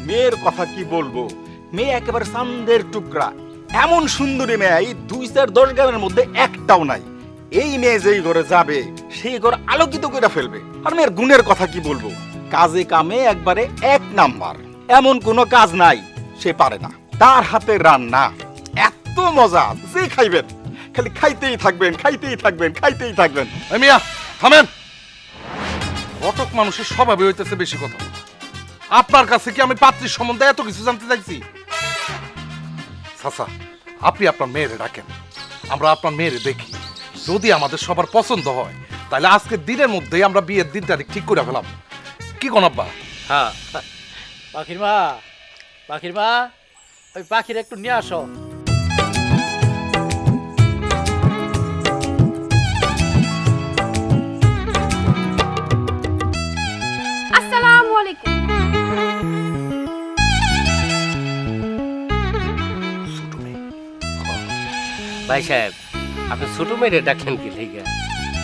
মেয়ের কথা কি বলবো, মেয়ে একেবারে চাঁদের টুকরা, এমন সুন্দরী মেয়ে এই 2-4-10 গ্রামের মধ্যে একটাও নাই। এই মেয়ে যেই ঘরে যাবে সেই ঘর আলোকিত করে ফেলবে। আর মেয়ের গুণের কথা কি বলবো, কাজে কামে একবারে 1 নাম্বার, এমন কোনো কাজ নাই সে পারে না। তার হাতে রান্না এত মজা, যে খাইবেন খালি খাইতেই থাকবেন, খাইতেই থাকবেন, খাইতেই থাকবেন। মিয়া থামেন, ঘটক মানুষের স্বভাবে হইতেছে বেশি কথা। আপনার কাছে কি আমি পাত্রীর সম্বন্ধে এত কিছু জানতে চাইছি? চাচা, আপনি আপনার মেয়েরে ডাকেন, আমরা আপনার মেয়েরে দেখি। যদি আমাদের সবার পছন্দ হয় তাহলে আজকের দিনের মধ্যেই আমরা বিয়ের দিন তারিখ ঠিক করে ফেলাম। কি কোন আব্বা? হ্যাঁ, পাখির মা, ওই পাখির একটু নিয়ে আসো। আসসালামু আলাইকুম। ভাই সাহেব, আপনি ছোট মেয়েরে ডাকলেন কি লেগে?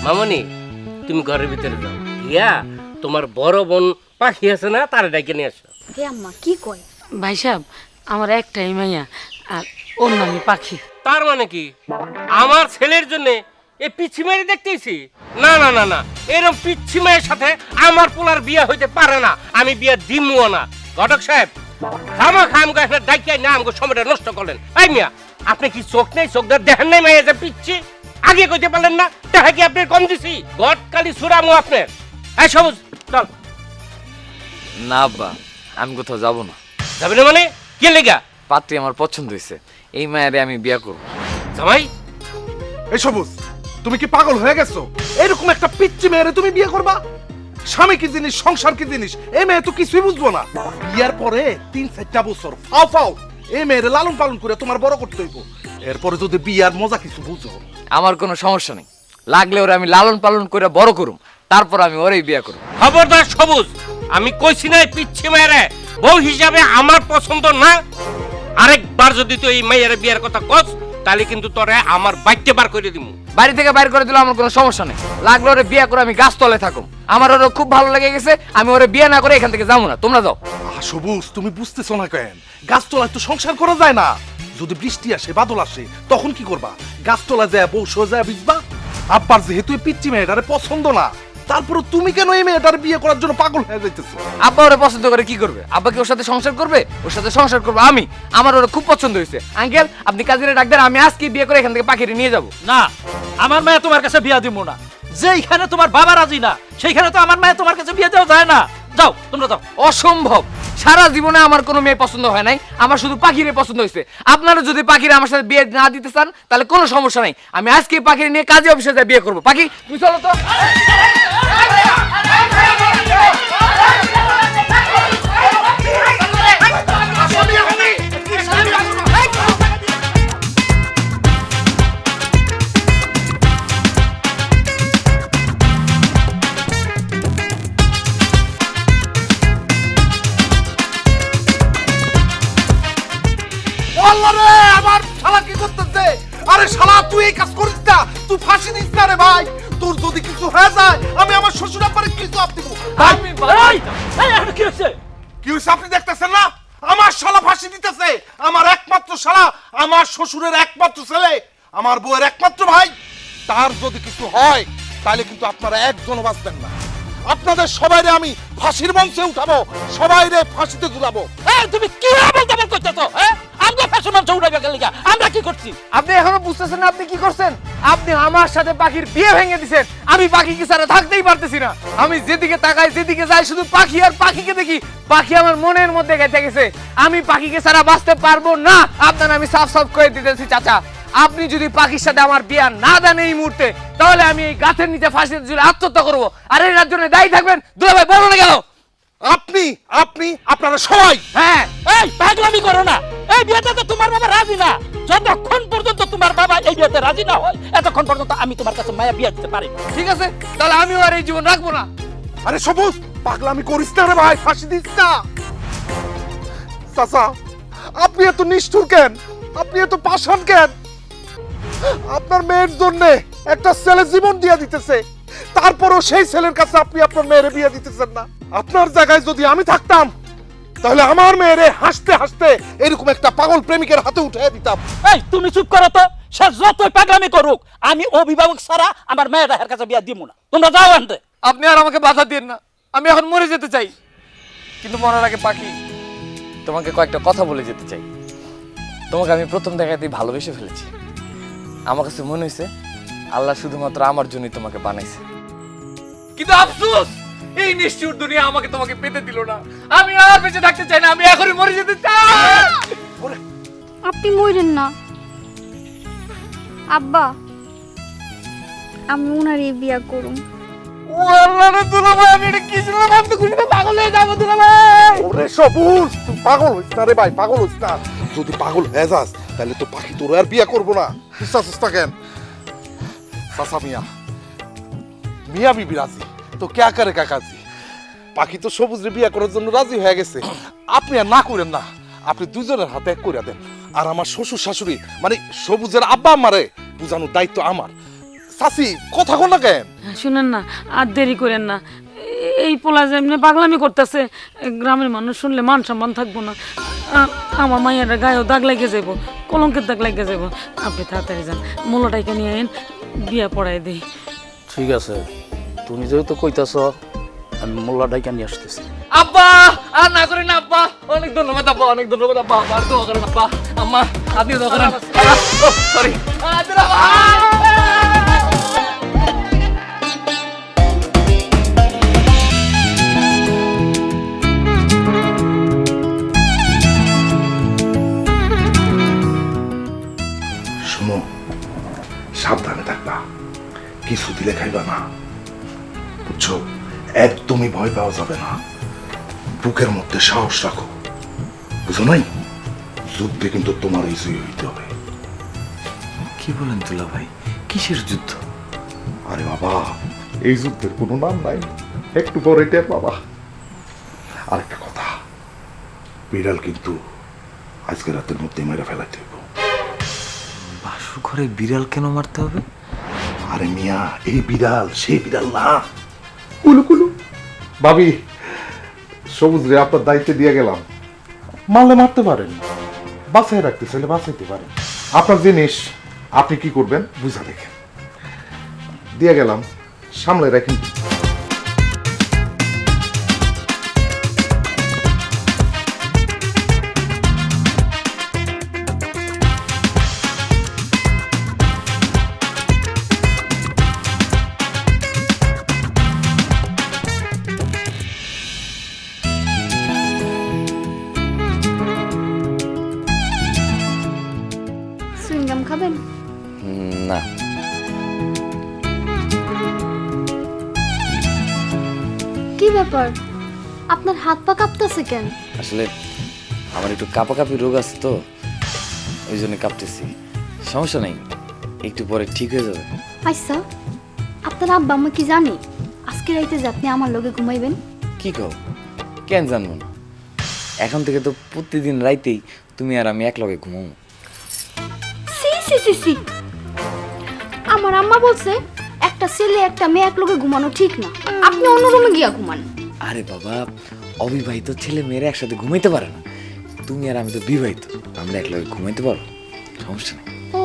মামনি, তুমি ঘরের ভিতরে যাও, গিয়া তোমার বড় বোন পাখি আছে না, তার ডাকে নিয়ে আসো। হে আম্মা কি কয়? ভাই সাহেব, আমার একটাই মাইয়া, আর ওর নামই পাখি। তার মানে কি আমার ছেলের জন্য এই পিচ্ছি মেয়ে দেখতেছি? না না না না, এরকম পিচ্ছি মেয়ের সাথে আমার পোলার বিয়ে হইতে পারে না, আমি বিয়ে দিমও না। ঘটক সাহেব, খাম গাছ ডাকিয়ে না আমাকে সময়টা নষ্ট করলেন। এই মিয়া, আপনি কি চোখ নেই, চোখ দেখেন নাই মেয়ে যে পিচ্ছি? আগে কইতে পারলেন না? টাকা কি আপনার কম দিছি? গটকালি সুরামো আপনার। এই সবুজ চল। না আব্বা, আমি কোথাও যাব না। যাবে না মানে কি লেগা? পাত্রী আমার পছন্দ হয়েছে, এই মায়েরে আমি বিয়ে করব। জামাই, এই সবুজ, তুমি কি পাগল হয়ে গেছো? এরকম একটা পিচ্চি মেয়েরে তুমি বিয়ে করবা? স্বামী কি জিনিস, সংসার কি জিনিস, এই মেয়ে তো কিছুই বুঝবো না। বিয়ার পরে 3-4টা বছর ফাও এই মেয়েরে লালন পালন করে তোমার বড় করতে হইব। এরপরে যদি বিয়ার মজা কিছু বুঝো। আমার কোনো সমস্যা নেই, লাগলে ওরা আমি লালন পালন করে বড় করুম, তারপর আমি ওরেই বিয়ে করব। খবরদার সবুজ, আমি কইছি না পিচ্ছি মেয়েরে বউ হিসাবে আমার পছন্দ না। আরেকবার যদি তুই এই মেয়ের বিয়ের কথা কস, তাহলে কিন্তু তোরে আমার বাইতে বার করে দিমু। বাড়ি থেকে বাইর করে দিলে আমার কোনো সমস্যা নেই, লাগলে ওরে বিয়ে করে আমি গাছতলে থাকুম। আমার ওরে খুব ভালো লেগে গেছে, আমি ওরে বিয়ে না করে এখান থেকে যাবো না, তোমরা যাও। সবুজ, তুমি বুঝতেছো না কেন? গাছতলায় তো সংসার করা যায় না। যদি বৃষ্টি আসে, বাদল আসে, তখন কি করবা? গাছতলায় যায় বউ সোজা ভিজবা? আব্বার যেহেতু এই পিচ্চি মেয়েটারে পছন্দ না, তারপরে তুমি কেন এই মেয়েটার বিয়ে করার জন্য পাগল হয়ে যাইতেছো? আব্বা ওরে পছন্দ করে কি করবে? আব্বা কি ওর সাথে সংসার করবে? ওর সাথে সংসার করবো আমি। আমার ওরে খুব পছন্দ হয়েছে। আঙ্কেল, আপনি কাজিরে ডাক দেন, আমি আজকে বিয়ে করে এখান থেকে পাখিরে নিয়ে যাবো। না, আমার মেয়ে তোমার কাছে বিয়া দিব না। যেইখানে তোমার বাবা রাজি না, সেইখানে তো আমার মেয়ে তোমার কাছে বিয়ে দেওয়া যায় না। যাও, তোমরা যাও। অসম্ভব, সারা জীবনে আমার কোনো মেয়ে পছন্দ হয় নাই, আমার শুধু পাখিরে পছন্দ হয়েছে। আপনারা যদি পাখিরে আমার সাথে বিয়ে না দিতে চান তাহলে কোনো সমস্যা নাই, আমি আজকে পাখিরে নিয়ে কাজী অফিসে যাই বিয়ে করবো। পাখি, তুমি চলো তো। আল্লাহরে, আমার শালা কি করতেছে? আরে শালা, তুই এই কাজ করিস না, তুই ফাঁসি দিস না রে ভাই। তোর যদি কিছু হয়ে যায়, আমি আমার শ্বশুর আব্বারে কি জবাব দিব? কি হচ্ছে? কি হইছে আপনি দেখতেছেন না? আমার শালা ফাঁসি দিতেছে, আমার একমাত্র শালা, আমার শ্বশুরের একমাত্র ছেলে, আমার বউয়ের একমাত্র ভাই। তার যদি কিছু হয় তাহলে কিন্তু আপনারা একজনও বাঁচবেন না। আপনাদের সবাইরে আমি ফাঁসির মঞ্চে উঠাবো, সবাইরে ফাঁসিতে ঝুলাবো। তুমি কি বলতে করতেছো? আমরা ফ্যাশন মঞ্চে উঠাইবে গেলিগা, আমরা কি করছি? আপনি এখনো বুঝতেছেন না আপনি কি করছেন? আপনি আমার সাথে পাখির বিয়ে ভেঙে দিছেন। আমি পাখিকে ছাড়া থাকতেই পারতেছি না। আমি যেদিকে তাকাই, যেদিকে যাই, শুধু পাখি আর পাখিকে দেখি। পাখি আমার মনের মধ্যে গেঁথে গেছে, আমি পাখিকে ছাড়া বাঁচতে পারবো না। আপনার আমি সাফ সাফ করে দিতেছি চাচা, আপনি যদি পাখির সাথে আমার বিয়ে না দেন এই মুহূর্তে, তাহলে আমি এই গাছের নিচে ফাঁসিতে ঝুলে আত্মহত্যা করবো। আর এর জন্য দায়ী থাকবেন দুলা ভাই, বলো না কেন? আপনারা সবাই। হ্যাঁ, এই পাগলামি করো না। এই বিয়েতে তো তোমার বাবা রাজি না। যতক্ষণ পর্যন্ত তোমার বাবা এই বিয়েতে রাজি না হয়, এতক্ষণ পর্যন্ত আমি তোমার কাছে মায়া বিয়ে দিতে পারি। ঠিক আছে, তাহলে আমিও আর এই জীবন রাখবো না। আরে সবুজ, পাগলামি করিস না রে ভাই, ফাঁসি দিস না। চাচা, আপনি এত নিষ্ঠুর কেন? আপনি এত পাষাণ কেন? আপনার মেয়ের জন্য একটা ছেলে জীবন দিয়ে দিতেছে, তারপরও সেই ছেলের কাছে আপনি আপনার মেয়ের বিয়ে দিতেছেন না। আপনার জায়গায় যদি আমি থাকতাম তাহলে আমার মেয়েরে হাসতে হাসতে এরকম একটা পাগল প্রেমিকের হাতে উঠে দিতাম। এই তুমি চুপ করো তো, সে যতই পাগলামি করুক, আমি অভিভাবক ছাড়া আমার মেয়েটা এর কাছে বিয়া দিব না। তোমরা যাও আনতে। আপনি আর আমাকে বাধা দিন না, আমি এখন মরে যেতে চাই। কিন্তু মরার আগে পাখি, তোমাকে কয়েকটা কথা বলে যেতে চাই। তোমাকে আমি প্রথম দেখাতেই ভালোবেসে ফেলেছি। আমার কাছে মনে হয়েছে আল্লাহ শুধুমাত্র আমার জন্যই তোমাকে বানাইছে। কিন্তু আফসোস, এই নিষ্ঠুর দুনিয়া আমাকে তোমাকে পেতে দিল না। আমি আর বেঁচে থাকতে চাই না, আমি এখনই মরে যেতে চাই। আপনি মরেন না আব্বা, আমি ওনারই বিয়া করুম। ও আল্লাহ রে দুলাভাই, আমি এটা কি শুনলাম? আমি তো খুশিতে পাগল হয়ে যাবো দুলাভাই। ওরে সবুজ, তুই পাগল হইস না রে ভাই, পাগল হইস না। যদি পাগল হয়ে যাস তাহলে তো পাখি তোর আর বিয়া করবো না। চেষ্টা কেন চাচা মিয়া, মিয়া বিবি রাজি তো কে করে কাকাজি। পাখি তো সবুজ রে বিয়া করার জন্য রাজি হয়ে গেছে। আপনি আর না করেন না, আপনি দুজনের হাতে এক করে দেন। আর আমার শ্বশুর শাশুড়ি মানে সবুজের আব্বা আম্মারে বুঝানোর দায়িত্ব আমার। চাচি কথা কন না কেন? শুনেন না, আর দেরি করেন না। এই পোলা যে এমনি পাগলামি করতেছে, গ্রামের মানুষ শুনলে মান সম্মান থাকবো না। আমার মাইয়ার গায়েও দাগ লেগে যাব, কলঙ্কের দাগ লেগে যাব। আপনি তাড়াতাড়ি যান, মোলাটাইকে নিয়ে আইন, বিয়া পড়াই দিই। ঠিক আছে, তুমি যেহেতু কইতাছ, আমি মোল্লা ডাইকা নিয়ে আসতেছি। আব্বা আর না করেন না আব্বা, অনেক ধন্যবাদ আব্বা, অনেক ধন্যবাদ আব্বা। আর দোয়া করেন আব্বা, আম্মা আপনি দোয়া করেন। সরি শোনো, সাবধানে থাকবা, কিছু দিলে খাইবা না, বুঝছো? একদমই ভয় পাওয়া যাবে না, বুকের মধ্যে সাহস রাখো, বুঝো নাই? যুদ্ধে কিন্তু তোমার জয়ী হইতে হবে। কি বলেন দুলা ভাই, কিসের যুদ্ধ? আরে বাবা, এই যুদ্ধের কোনো নাম নাই, একটু পরে টের বাবা। আরেকটা কথা, বিড়াল কিন্তু আজকে রাতের মধ্যে মেরে ফেলাইতে হইব। বাসুর ঘরে বিড়াল কেন মারতে হবে? আরে মিয়া, এই বিড়াল সেই বিড়াল না। কুলু কুলু ভাবি, সবুজ রে আপনার দায়িত্বে দিয়ে গেলাম, মারলে মারতে পারেন, বাঁচাই রাখতে চাইলে বাঁচাইতে পারেন। আপনার জিনিস আপনি কি করবেন বুঝা দেখেন, দিয়ে গেলাম, সামলে রাখেন। সুইংগাম খাবেন? না, কি ব্যাপার, আপনার হাত পা কাঁপতেছে কেন? আসলে আমার একটু কাঁপাকাঁপি রোগ আছে তো, ওই জন্য কাঁপতেছি। সমস্যা নেই, একটু পরে ঠিক হয়ে যাবে। আচ্ছা, আপনার আব্বা আম্মা কি জানে আজকে রাইতে যে আপনি আমার লগে ঘুমাইবেন? কি কও? কেন জানবো না? এখন থেকে তো প্রতিদিন রাইতেই তুমি আর আমি একলগে ঘুমাবো। সি সি সি সি, আমার আম্মা বলছে একটা ছেলে একটা মেয়ে এক লগে ঘুমানো ঠিক না, আপনি অন্য রুমে গিয়া ঘুমান। আরে বাবা, অবিবাহিত ছেলে মেয়েরা একসাথে ঘুমাইতে পারে না। তুমি আর আমি তো বিবাহিত, আমরা একলগে ঘুমাইতে পারো, সমস্যা নেই। ও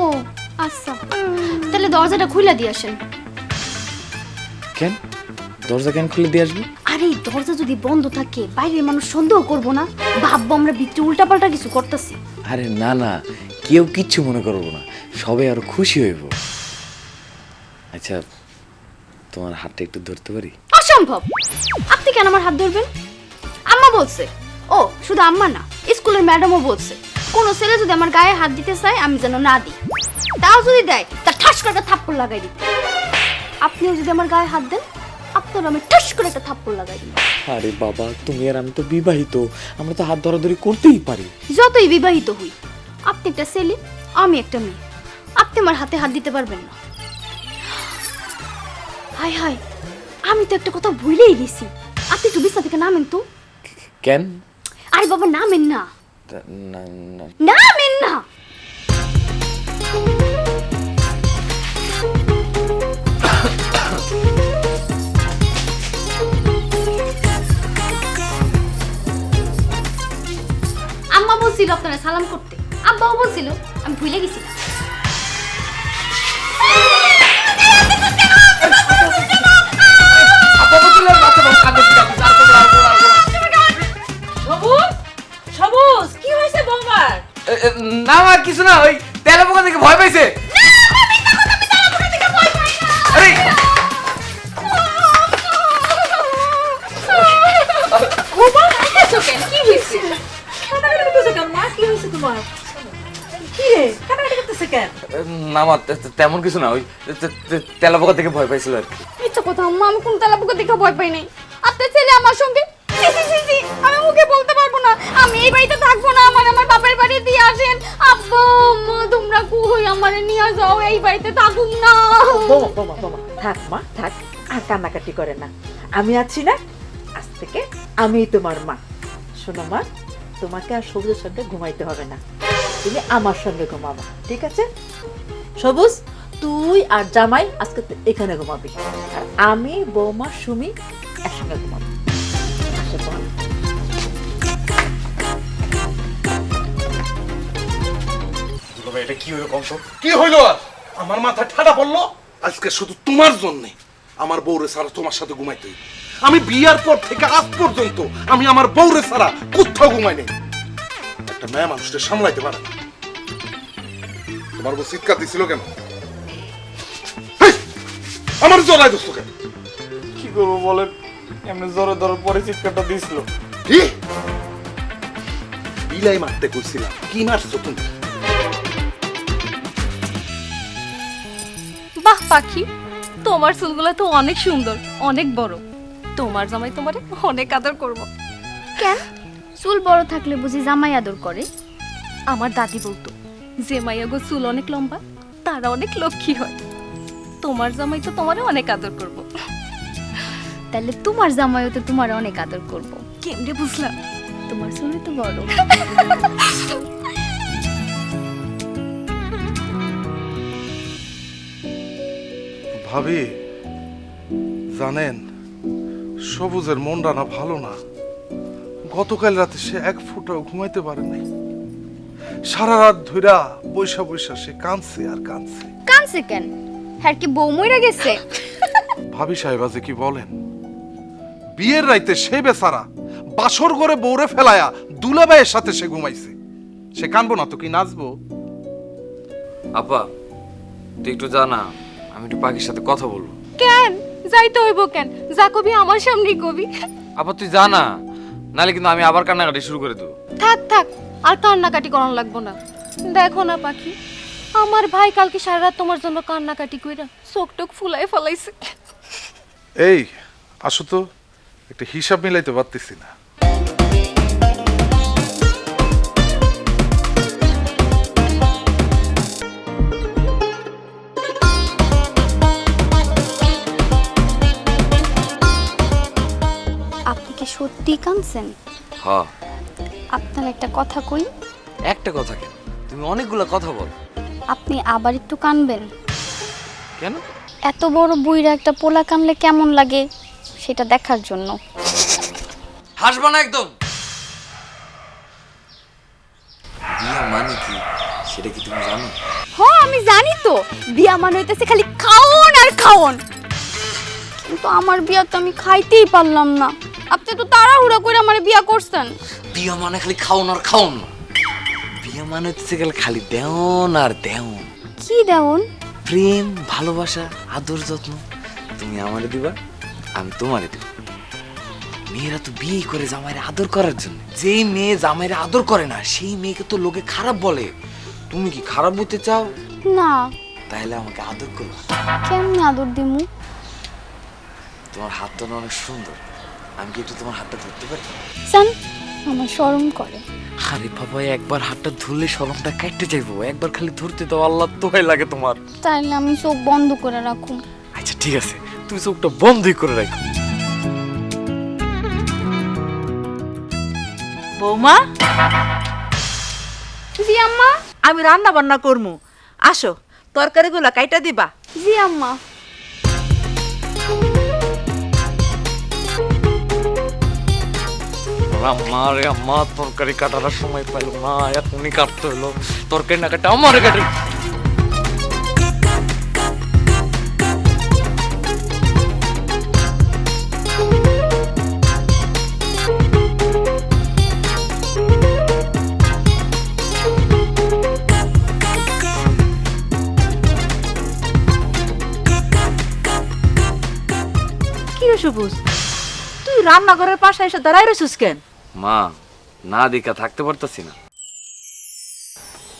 আচ্ছা, তাহলে দরজাটা খুলে দিয়ে আসেন। কেন দরজা কেন খুলে দিয়ে আসবো? আরে দরজা যদি বন্ধ থাকে বাইরের মানুষ সন্দেহ করবো না, ভাববো আমরা ভিতরে উল্টাপাল্টা কিছু করতেছি। আরে না না, কেউ কিচ্ছু মনে করবো না, সবাই আরো খুশি হইব। আচ্ছা, তোমার হাতটা একটু ধরতে পারি? অসম্ভব, আপনি কেন আমার হাত ধরবেন? আম্মা বলছে। ও শুধু আম্মা না, স্কুলের ম্যাডামও বলছে কোন ছেলে যদি আমার গায়ে হাত দিতে চায় আমি যেন না দিই, তাও যদি দেয় তার ঠাস করে একটা থাপ্পড় লাগাই দিই। আপনিও যদি আমার গায়ে হাত দেন আপনার আমি ঠাস করে একটা থাপ্পড় লাগাই দিই। আরে বাবা, তুমি আর আমি তো বিবাহিত, আমরা তো হাত ধরাধরি করতেই পারি। যতই বিবাহিত হই, আপনি একটা ছেলে আমি একটা মেয়ে, আপনি আমার হাতে হাত দিতে পারবেন না। হাই হাই, আমি তো একটা কথা ভুলেই গেছি, আপনি একটু বিছানা থেকে নামেন তো। কেন? আরে বাবা নামেন না, না না, নামেন না। আম্মা বলছিল আপনারা সালাম করতে, আব্বাও বলছিল, আমি ভুলে গেছি। সবুজ কি হয়েছে বৌমার? না মা কিছু না, ওই তেলা পোকা থেকে ভয় পাইছে। আরে কি হয়েছে? কাটাকাটি করতেছে কেন মা? কি হয়েছে তোমার? কি রে কাটাকাটি করতেছে কেন? না মা তেমন কিছু না, ওই তেলা পোকা থেকে ভয় পাইছিল আর কি। মিথ্যা কথা আম্মা, আমি কোন তেলাপোকা দেখে ভয় পাই নাই। আপনার ছেলে আমার সঙ্গে ছি, ছি, ছি, ছি, আমি মুখে বলতে পারবো না। আমি এই বাড়িতে থাকবো না, আমার বাপের বাড়ি দিয়ে আসেন। আব্বা আম্মা তোমরা কই আমারে নিয়ে যাও, এই বাড়িতে থাকুম না। বোমা থাক মা থাক, আর কান্নাকাটি করে না, আমি আছি না। আজ থেকে আমি তোমার মা। শোনো মা, তোমাকে আর সবুজের সঙ্গে ঘুমাইতে হবে না, তুমি আমার সঙ্গে ঘুমাবা, ঠিক আছে? সবুজ তুই আর জামাই আজকে এখানে ঘুমাবি, আর আমি বৌমা সুমি একসঙ্গে ঘুমাবো। আসো বোন। এটা কি হইলো কম তো? কি হইলো আর? আমার মাথা ঠাডা পড়লো আজকে শুধু তোমার জন্যে। আমার বউরে ছাড়া তোমার সাথে ঘুমাইতে হইবে। আমি বিয়ার পর থেকে আজ পর্যন্ত আমি আমার বউরে ছাড়া কোথাও ঘুমাই নাই। একটা মেয়ে মানুষকে সামলাইতে পারে না। তোমার বউ চিৎকার দিছিল কেন? হেই! আমার জড়াই দোস্ত কেন? কি করবো বলেন, এমনি জোরে ধরে পরে চিৎকারটা দিয়েছিল। কি বিলাই মারতে কইছিলাম, কি মারছো তুমি? বাহ পাখি, তোমার চুলগুলো তো অনেক সুন্দর, অনেক বড়। তোমার জামাই তোমারে অনেক আদর করব। কেন চুল বড় থাকলে বুঝি জামাই আদর করে? আমার দাদি বলতো যে মাইয়া গো চুল অনেক লম্বা তারা অনেক লক্ষ্মী হয়। তোমার জামাই তো তোমারে অনেক আদর করব। তাহলে তোমার জামাইও তো তোমার অনেক আদর করবো। কেমনে বুঝলাম? তোমার চুলই তো বড়। ভাবি জানেন, সবুজের মনটা না ভালো না। গতকাল রাতে সে এক ফোঁটাও ঘুমাইতে পারে নাই। সারা রাত ধইরা বৈশা বৈশা সে কাঁদছে আর কাঁদছে। কানছে কেন? হ্যাঁ কি বউ মইরা গেছে? ভাবি সাহেবা যে কি বলেন, বিয়ের রাইতে সে বেচারা বাসর ঘরে বউরে ফেলায়া দুলাভাইয়ের সাথে সে ঘুমাইছে। সে কানবো না তো কি নাচবো? আপা তুই একটু জানা, আমি একটু পাখির সাথে কথা বলবো। কেন যাইতে হইব কেন? যা কবি আমার সামনেই কবি। আপা তুই জানা, নালে কিন্তু আমি আবার কান্নাকাটি শুরু করে দেবো। থাক থাক, আর কান্নাকাটি করান লাগবো না। দেখো না পাখি, আমার ভাই কালকে সারা রাত তোমার জন্য কান্নাকাটি কইরা চোখ টোক ফুলাই ফলাইছে। এই আসো তো, একটা হিসাব মিলাইতে পারতেছি না। আপনি কি সত্যি কানছেন? হ্যাঁ। আপনার একটা কথা কই। একটা কথা কেন, তুমি অনেকগুলো কথা বল। আপনি আবার একটু কানবেন। কেন? এত বড় বুইরা একটা পোলা কানলে কেমন লাগে সেটা দেখার জন্য। হাসবা না একদম। বিয়ে মানে কি সেটা কি তুমি জানো? হ্যাঁ আমি জানি তো, বিয়া মানে হইতেছে খালি খাওন আর খাওন। কিন্তু আমার বিয়া তো আমি খাইতেই পারলাম না। আপনি তো তাড়াহুড়া করে আমার বিয়া করছেন। বিয়ে মানে খালি খাওন আর খাওন না, বিয়ে মানে হচ্ছে গেলে খালি দেওন আর দেওন। কি দেওন? প্রেম, ভালোবাসা, আদর যত্ন। তুমি আমারে দিবা, আমি তোমারে দিব। মেয়েরা তো বিয়ে করে জামাইরে আদর করার জন্য। যেই মেয়ে জামাইরে আদর করে না সেই মেয়েকে তো লোকে খারাপ বলে। তুমি কি খারাপ হতে চাও? না। তাহলে আমাকে আদর করবা। কেমনে আদর দিমু? তোমার হাতটা না অনেক সুন্দর, আমি কি একটু তোমার হাতটা ধরতে পারি? জান আমার শরম করে। আরে বাবা, একবার হাতটা ধরলে শরমটা কাটতে যাইবো, একবার খালি ধরতে দাও। আল্লাহ তোহাই লাগে তোমার। তাইলে আমি চোখ বন্ধ করে রাখুন। আচ্ছা ঠিক আছে, তুমি চোখটা বন্ধই করে রাখো। বৌমা জি আম্মা। আমি রান্না বান্না করমু, আসো তরকারিগুলো কাইটা দিবা। জি আম্মা। আম্মা রে আম্মা, তরকারি কাটার সময় পাইল না, এখনই কাটতে হলো। তরকারি না কাটা আমারে কাটে। কি রে সবুজ, তুই রান্নাঘরের পাশে এসে দাঁড়াই রইছিস কেন? মা, না দেখা থাকতে পারতাছি না,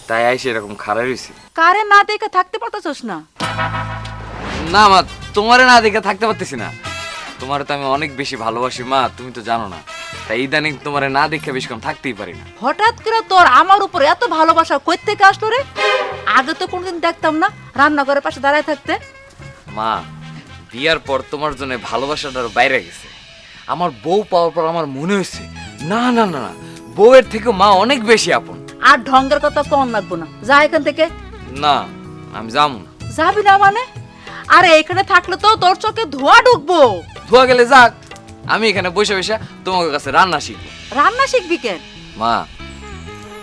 তাই আইসে এরকম খারাপ হয়েছে। কারে না দেখে থাকতে পারতেছস না? না মা, তোমারে না দেখে থাকতে পারতেছি না। তোমারে তো আমি অনেক বেশি ভালোবাসি মা, তুমি তো জানো না। তাই ইদানিং তোমারে না দেখে বেশিক্ষণ থাকতেই পারি না। হঠাৎ করে তোর আমার উপর এত ভালোবাসা কই থেকে আসলো রে? আগে তো কোনোদিন দেখতাম না রান্নাঘরের পাশে দাঁড়ায় থাকতে। মা, বিয়ার পর তোমার জন্য ভালোবাসাটার বাইরে গেছে। আমার বউ পাওয়ার পর আমার মনে হয়েছে না না না না, বউয়ের থেকে মা অনেক বেশি আপন। আর ঢঙ্গের কথা কম লাগবো না, যা এখান থেকে। না, আমি যাবো না। যাবি না মানে? আরে এখানে থাকলে তো তোর চোখে ধোয়া ঢুকবো। ধোয়া গেলে যাক, আমি এখানে বসে বসে তোমার কাছে রান্না শিখবো। রান্না শিখবি কেন? মা,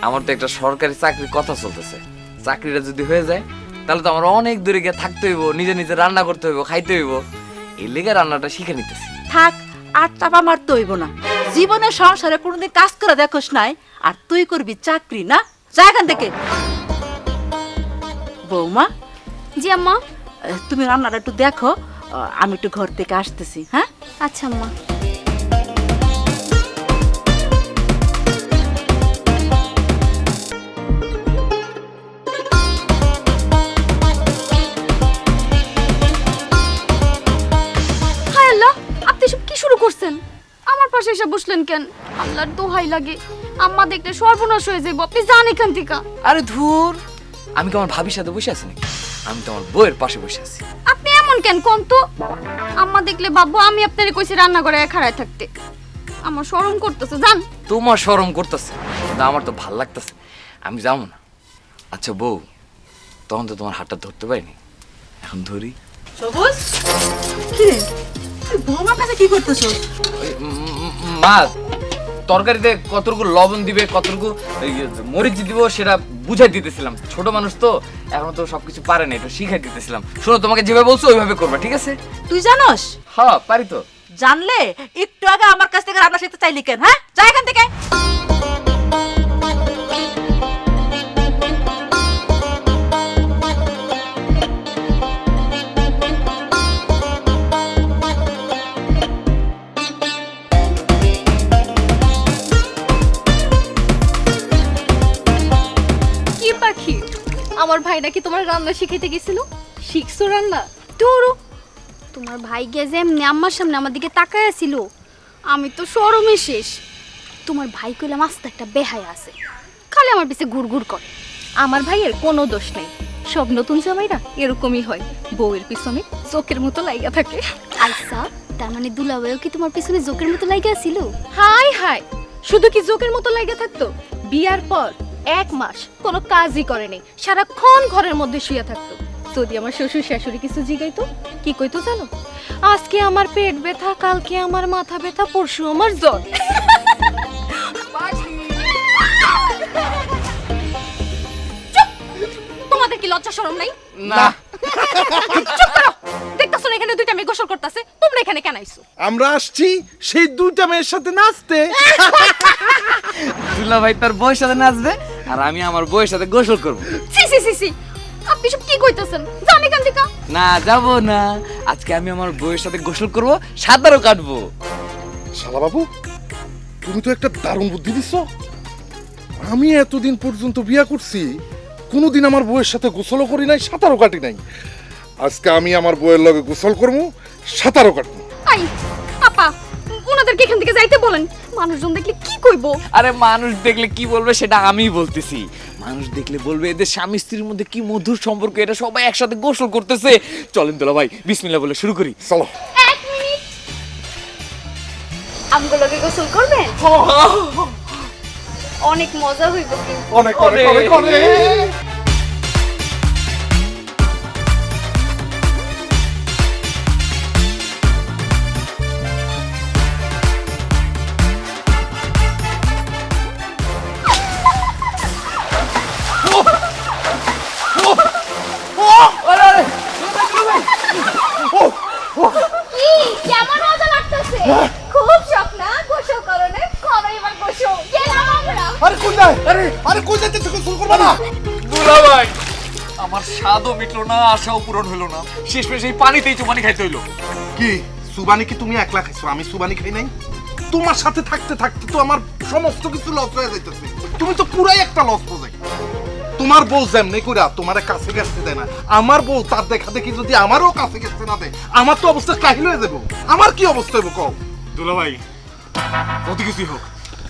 আমার তো একটা সরকারি চাকরির কথা চলতেছে। চাকরিটা যদি হয়ে যায় তাহলে তো আমার অনেক দূরে গিয়ে থাকতে হইব, নিজে নিজে রান্না করতে হইব, খাইতে হইব। এই লেগে রান্নাটা শিখে নিতেছি। থাক, আর চাপা মারতে হইব না। জীবনে সংসারে কোনোদিন কাজ করে দেখোস নাই, আর তুই করবি চাকরি না? যা এখান থেকে। বৌমা, জি আম্মা। তুমি রান্নাটা একটু দেখো, আমি একটু ঘর থেকে আসতেছি। হ্যাঁ, আচ্ছা আম্মা। হায় আল্লাহ, আপনি সব কি শুরু করছেন? আমার পাশে এসে বসলেন কেন? আল্লাহর দোহাই লাগে, আম্মা দেখলে সর্বনাশ হয়ে যাবো। আপনি যান এখান থেকে। আরে ধুর, আমি কি আমার ভাবির সাথে বসে আছি নাকি? আমি তো আমার বউয়ের পাশে বসে আছি। আপনি এমন কেন কোন তো? আম্মা দেখলে ভাববো আমি আপনারে কইছি রান্না করে খাড়ায় থাকতে। আমার শরম করতেছে, জান। তোমার শরম করতেছে, কিন্তু আমার তো ভাল লাগতেছে। আমি যাবো না। আচ্ছা বউ, তখন তো তোমার হাতটা ধরতে পারিনি, এখন ধরি। সবুজ, কি রে তুই বৌমার কাছে কি করতেছস? মা, তরকারিতে কতটুকু লবণ দিবে, কতটুকু মরিচ দিব সেটা বুঝাই দিতেছিলাম। ছোট মানুষ তো, এখন তো সবকিছু পারে না, এটা শিখাই দিতেছিলাম। শোনো, তোমাকে যেভাবে বলছো ওইভাবে করবা, ঠিক আছে? তুই জানোস? হ্যাঁ, পারি তো। জানলে একটু আগে আমার কাছ থেকে রান্না শিখতে চাইলি কেন? হ্যাঁ, যা এখান থেকে। কি পাখি, আমার ভাই নাকি তোমার রান্না শিখাইতে গেছিল? শিখছো রান্না? ধরো, তোমার ভাই গিয়ে যে এমনি আম্মার সামনে আমার দিকে তাকায় ছিল, আমি তো শরমে শেষ। তোমার ভাই কইলাম আস্তে একটা বেহায়া আছে, খালি আমার পিছে ঘুরঘুর করে। আমার ভাইয়ের কোনো দোষ নাই, সব নতুন জামাইরা এরকমই হয়, বউয়ের পিছনে চোখের মতো লাইগা থাকে। আচ্ছা, তার মানে দুলাভাইও কি তোমার পিছনে জোকের মতো লাইগা ছিল? হাই হাই, শুধু কি জোকের মতো লাইগা থাকতো? বিয়ার পর 1 মাস কোনো কাজই করেনি, সারাক্ষণ ঘরের মধ্যে শুয়ে থাকতো। যদি আমার শ্বশুর শাশুড়ি কিছু জিগাইতো, কি কইতো জানো? আজকে আমার পেট ব্যথা, কালকে আমার মাথা ব্যথা, পরশু আমার জ্বর। তোমাদের কি লজ্জা শরম নাই? না, চুপ করো। দেখতাছো না এখানে দুইটা মেয়ে গোসল করতেছে, তোমরা এখানে কেন আইছো? আমরা আসছি সেই দুইটা মেয়ের সাথে নাচতে। দুলা ভাই তার বউয়ের সাথে নাচবে, আর আমি আমার বউয়ের সাথে গোসল করব। সি সি সি সি, আপনি সব কি কইতাছেন? জান এখান থেকে। না, যাব না। আজকে আমি আমার বউয়ের সাথে গোসল করব, সাঁতারও কাটবো। শালা বাবু, তুমি তো একটা দারুণ বুদ্ধি দিছো। আমি এতদিন পর্যন্ত বিয়া করছি, কোনোদিন আমার বউয়ের সাথে গোসলও করি নাই, সাঁতারও কাটি নাই। আজকে আমি আমার বউয়ের লগে গোসল করবো, সাঁতারও কাটবো। আই আপা, ওনাদেরকে এখান থেকে যাইতে বলেন, মানুষজন দেখলে কি কইবো? আরে মানুষ দেখলে কি বলবে সেটা আমিই বলতেছি। মানুষ দেখলে বলবে এদের স্বামী স্ত্রীর মধ্যে কি মধুর সম্পর্ক, এটা সবাই একসাথে গোসল করতেছে। চলেন দুলা ভাই, বিসমিল্লাহ বলে শুরু করি। চলো। 1 মিনিট, আমগুলোকে গোসল করবেন? অনেক মজা হইব কিন্তু। অনেক অনেক অনেক অনেক। আরে কই যায় আরে কই যাইতে থেকে শুরু করবা না দুলা ভাই আমার স্বাদও মিটলো না, আশাও পূরণ হলো না, শেষমেশ এই পানিতেই চুপানি খাইতে হইলো। কি সুবানি কি তুমি একলা খাইছো? আমি সুবানি খাই নাই? তোমার সাথে থাকতে থাকতে তো আমার সমস্ত কিছু লস হয়ে যাইতেছে। তুমি তো পুরাই একটা লস বোঝাই। তোমার বউ যেমনি কইরা তোমার কাছে গেছে দেয় না, আমার বউ তার দেখা দেখি যদি আমারও কাছে গেছে না দেয়, আমার তো অবস্থা কাহিল হয়ে যাবো। আমার কি অবস্থা হইব কও? দুলা ভাই কত কিছুই হোক,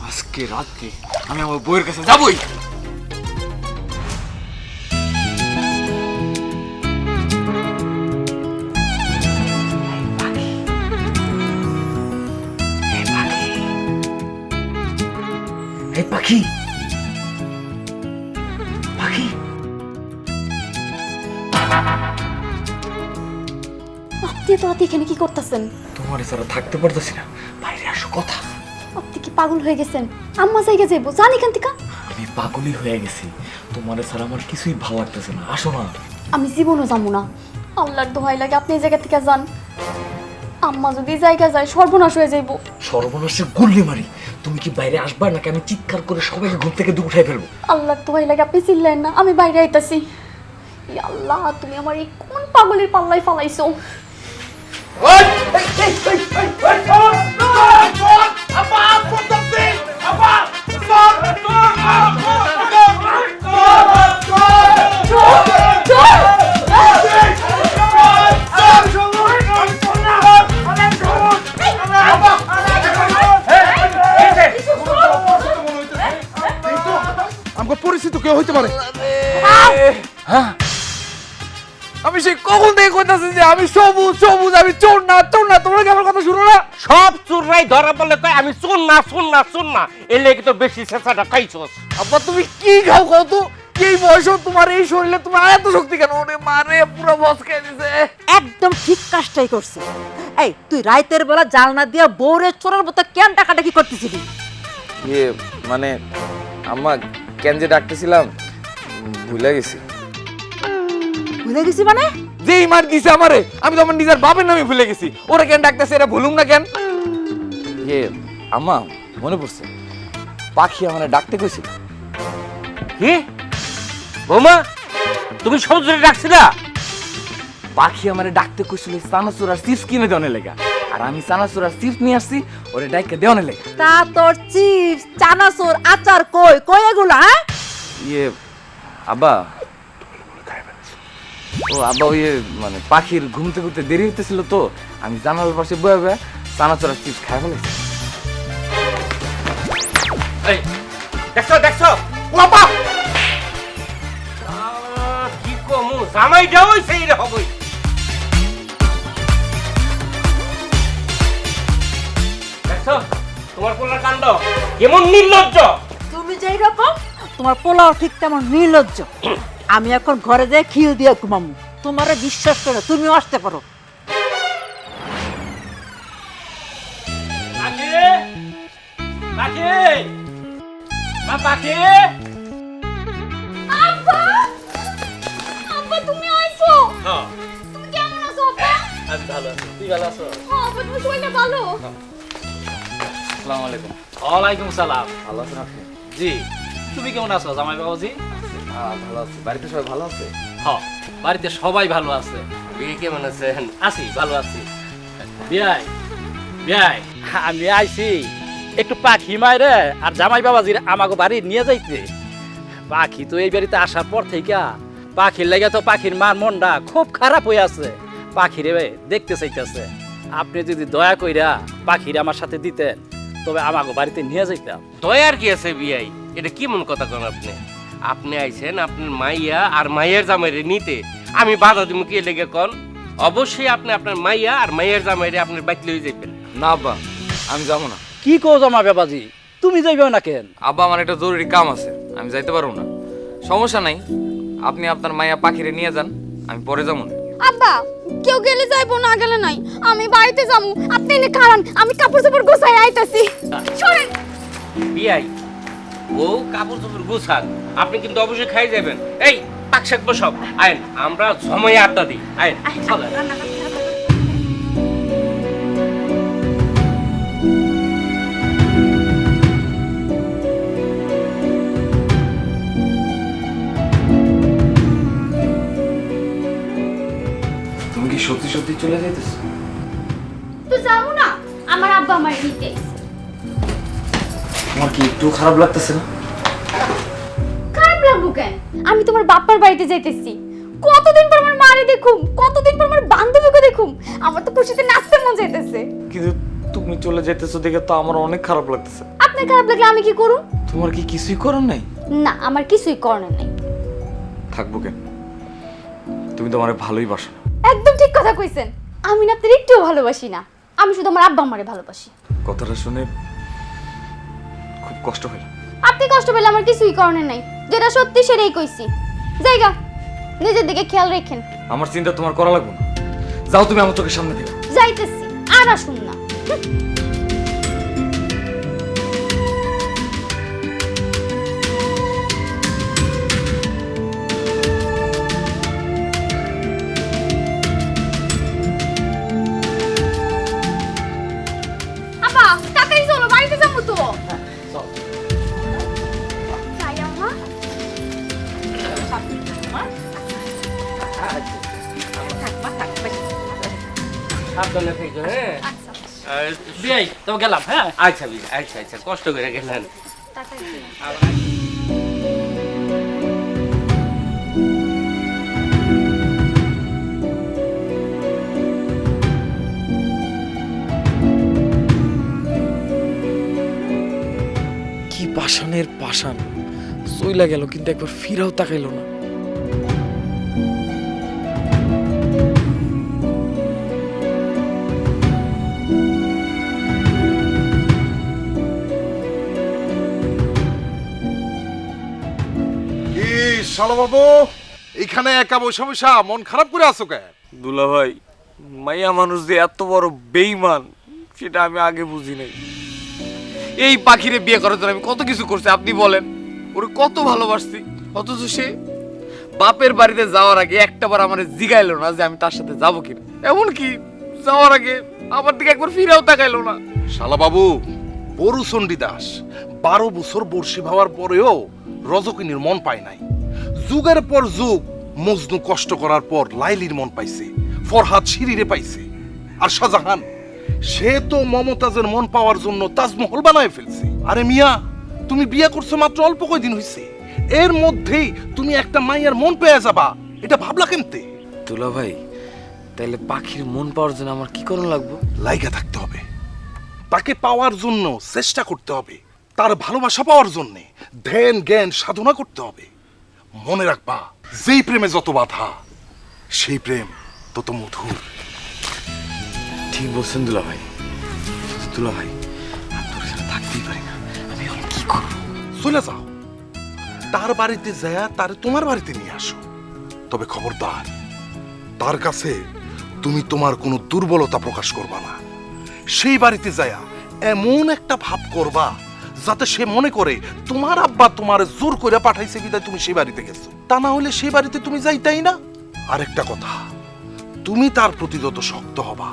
আজকে রাত্রে আমি আমার বউয়ের কাছে যাবই। এই পাখি পাখি আপনি তো রাতে এখানে কি করতেছেন? তোমার এছাড়া থাকতে পারতেছি না, বাইরে আসো কথা। আপনি কি পাগল হয়ে গেছেন? আম্মা জায়গা যাইবো, জান এখান থেকে। আমি পাগলই হয়ে গেছি, তোমার এছাড়া আমার কিছুই ভালো লাগতেছে না, আসো না। আমি জীবনও যাবো না। আল্লাহর দোহাই লাগে আপনি এই জায়গা থেকে যান। আম্মা যদি এই জায়গা যায় সর্বনাশ হয়ে যাইবো। সর্বনাশে গুল্লি মারি, তুমি কি বাইরে আসবা নাকি আমি চিৎকার করে সবাইকে ঘুম থেকে উঠাই ফেলবো? আল্লাহর দোহাই লাগে আপনি চিল্লেন না, আমি বাইরে আইতাছি। ই আল্লাহ, তুমি আমার এই কোন পাগলের পাল্লায় ফালাইছো? আমার পরিচিত কেউ হইতে পারে। আমি সেই কখন থেকে কইতাছি যে আমি সবুজ সবুজ, আমি চোর না চোর না, তোমরা কি আমার কথা শুনো না? সব চোররাই ধরা পড়লে কয় আমি চোর না চোর না চোর না, এর লেগে তো বেশি চেষ্টাটা খাইছস। আব্বা তুমি কি খাও কত? এই বয়সে তোমার এই শরীরে তোমার এত শক্তি কেন? ওরে মারে পুরো বস খেয়ে দিছে। একদম ঠিক কাজটাই করছে। এই তুই রাইতের বেলা জানলা দিয়া বউরে চোরের মতো কেন টাকাটাকি করতেছিলি? ইয়ে মানে আম্মা কেন যে ডাকতেছিলাম ভুলে গেছি। ভুলে গেছি মানে? যেই মার দিছে আমারে, আমি তো আমার নিজের বাপের নামে ভুলে গেছি। ওরা কেন ডাকতেছে এটা ভুলুম না কেন? ইয়ে আম্মা মনে পড়ছে, পাখি আমারে ডাকতে কইছিল। কি বৌমা, তুমি সমুদ্রে ডাকছিলা? পাখি আমারে ডাকতে কইছিল চানাচুর আর চিপস কিনে দেওয়ার লেগা, আর আমি চানাচুর আর চিপস নিয়ে আসছি ওরে ডাইকে দেওয়ার লেগা। তা তোর চিপস চানাচুর আচার কই কই এগুলো? হ্যাঁ ইয়ে আব্বা, ও আব্বা ওই মানে পাখির ঘুমতে ঘুরতে দেরি হইতেছিল তো আমি জানালার পাশে বয়ে বয়ে চানাচুর আর চিপস খাই ফেলেছি। এই দেখছো দেখছো বাবা কি কমু, জামাই যাওই সেই রে হবই। দেখছো তোমার পোলার কাণ্ড কেমন নির্লজ্জ। তুমি যেই রকম তোমার পোলাও ঠিক তেমন নির্লজ্জ। আমি এখন ঘরে যাই খিল দিয়ে ঘুমামু, তোমারে বিশ্বাস করে তুমিও আসতে পারো। পাখি পাখি মা পাখি, আব্বা! আব্বা তুমি আইছো? হ্যাঁ তুমি কেমন আছো আব্বা? আমি ভালো আছি, তুই ভালো আছো? হ্যাঁ আব্বা, তুমি শরীরটা ভালো? আসসালামু আলাইকুম। ওয়ালাইকুম সালাম। ভালো আছেন আপনি? জি, তুমি কেমন আছো জামাই বাবাজি? ভালো আছি। বাড়িতে সবাই ভালো আছে? হ্যাঁ, বাড়িতে সবাই ভালো আছে। বিয়ে কেমন আছেন? আছি, ভালো আছি। বিয়াই বিয়াই, আমি আইছি একটু পাখি মাইরে আর জামাই বাবাজির আমাকে বাড়ি নিয়ে যাইতে। পাখি তো এই বাড়িতে আসার পর থেকে পাখির লেগে তো পাখির মার মনটা খুব খারাপ হয়ে আছে। পাখিরে দেখতে চাইতেছে। আপনি যদি দয়া কইরা পাখিরে আমার সাথে দিতেন তবে আমাকে বাড়িতে নিয়ে যাইতাম। দয়ার কি আছে বিয়াই? এটা কি মন কথা কোন আপনি? আপনি আইছেন আপনার মাইয়া আর মাইয়ের জামাইরে নিতে, আমি বাধা দিব কি লেগে কোন? অবশ্যই আপনি আপনার মাইয়া আর মাইয়ের জামাইরে আপনার বাইতে লয়ে যাবেন। না আব্বা, আমি যাবো না। কি কো জামাই বাবাজি, তুমি যাইবে না কেন? আব্বা আমার একটা জরুরি কাম আছে, আমি যাইতে পারবো না। সমস্যা নাই, আপনি আপনার মাইয়া পাখিরে নিয়ে যান, আমি পরে যাবো না। আব্বা, কেউ গেলে যাইবো, না গেলে নাই। আমি বাড়িতে যাবো, আপনি এনে খারান, আমি কাপড় চোপড় গোছাই আইতাছি। সরেন। বিয়াই ও কাপড় চোপড় গুছাক, আপনি কিন্তু অবশ্যই খাই যাবেন। এই পাক শাক বসব, আইন আমরা সময় আড্ডা দিই, আইন চলেন। সত্যি সত্যি চলে যাইতেছো? তো যাবো না, আমার আব্বা আমার নিতে আইছে। তোমার কি একটু খারাপ লাগতেছে না? খারাপ লাগবো কেন? আমি তোমার বাপ্পার বাড়িতে যাইতেছি। কতদিন পর আমার মারে দেখুম, কতদিন পর আমার বান্ধবীকে দেখুম। আমার তো খুশিতে নাচতে মন চাইতেছে। কিন্তু তুমি চলে যাইতেছো দেখে তো আমার অনেক খারাপ লাগতেছে। আপনার খারাপ লাগলে আমি কি করুম? তোমার কি কিছুই করার নাই? না, আমার কিছুই করার নাই। থাকবো কেন? তুমি তো আমারে ভালোই বাসো। একদম ঠিক কথা কইছেন। আমি না আপনার একটুও ভালোবাসি না, আমি শুধু আমার আব্বা আমারে ভালোবাসি। কথাটা শুনে খুব কষ্ট হলো। আপনি কষ্ট পেলে আমার কিছুই করার নাই, যেটা সত্যি সেটাই কইছি। জায়গা নিজের দিকে খেয়াল রাখেন। আমার চিন্তা তোমার করা লাগবে না। যাও তুমি আমার চোখের সামনে থেকে। যাইতেছি, আর আসুন না। আপা, তাড়াতাড়ি চলো, বাড়িতে যাবো তো। যাই আম্মা। সাবধানে থেকো, হ্যাঁ? বিয়াই তো গেলাম। হ্যাঁ, আচ্ছা বিয়া, আচ্ছা আচ্ছা, কষ্ট করে গেলেন। কি পাষাণের পাষাণ, চইলা গেল কিন্তু একবার ফিরাও তাকাইলো না। কি শালা বাবু, এখানে একা বসে বসে মন খারাপ করে আছো কে? দুলা ভাই, মাইয়া মানুষ যে এত বড় বেঈমান সেটা আমি আগে বুঝি নাই। এই পাখিরে বিয়ে করার জন্য আমি কত কিছু করছি আপনি বলেন। ওরে কত ভালোবাসছি, অথচ সে বাপের বাড়িতে যাওয়ার আগে একটাবার আমার জিগাইলো না যে আমি তার সাথে যাবো কিনা। এমন কি যাওয়ার আগে আমার দিকে একবার ফিরেও তাকাইলো না। শালা বাবু, বরুচন্ডী দাস 12 বছর বর্ষি ভাবার পরেও রজকিনীর মন পায় নাই। যুগের পর যুগ মজনু কষ্ট করার পর লাইলির মন পাইছে, ফরহাদ শিরিরে পাইছে, আর শাহজাহান সে তো মমতাজের মন পাওয়ার জন্য তাজমহল বানায় ফেলছে। আরে মিয়া, তুমি বিয়ে করছো মাত্র অল্প কয়দিন হইছে, এর মধ্যেই তুমি একটা মাইয়ার মন পেয়ে যাবা, এটা ভাবলা কেমতে? দুলা ভাই, তাহলে পাখির মন পাওয়ার জন্য আমার কি করণ লাগবে? লাইগা থাকতে হবে, তাকে পাওয়ার জন্য চেষ্টা করতে হবে, তার ভালোবাসা পাওয়ার জন্য ধ্যান জ্ঞান সাধনা করতে হবে। মনে রাখবা, যেই প্রেমে যত বাধা, সেই প্রেম তত মধুর। ঠিক বলছেন দুলা ভাই। দুলা ভাই, আমি তোর সাথে থাকতেই পারি না, আমি এখন কি করবো? চলে যাও, তার বাড়িতে যায় তারে তোমার বাড়িতে নিয়ে আসো। তবে খবরদার, তার কাছে তুমি তোমার কোনো দুর্বলতা প্রকাশ করবা না। সেই বাড়িতে যায় এমন একটা ভাব করবা যাতে সে মনে করে তোমার আব্বা তোমার জোর করে পাঠাইছে বিদায় তুমি সেই বাড়িতে গেছো। তা না হলে সেই বাড়িতে তুমি যাইতাই না। আরেকটা কথা, তুমি তার প্রতি যত শক্ত হবা,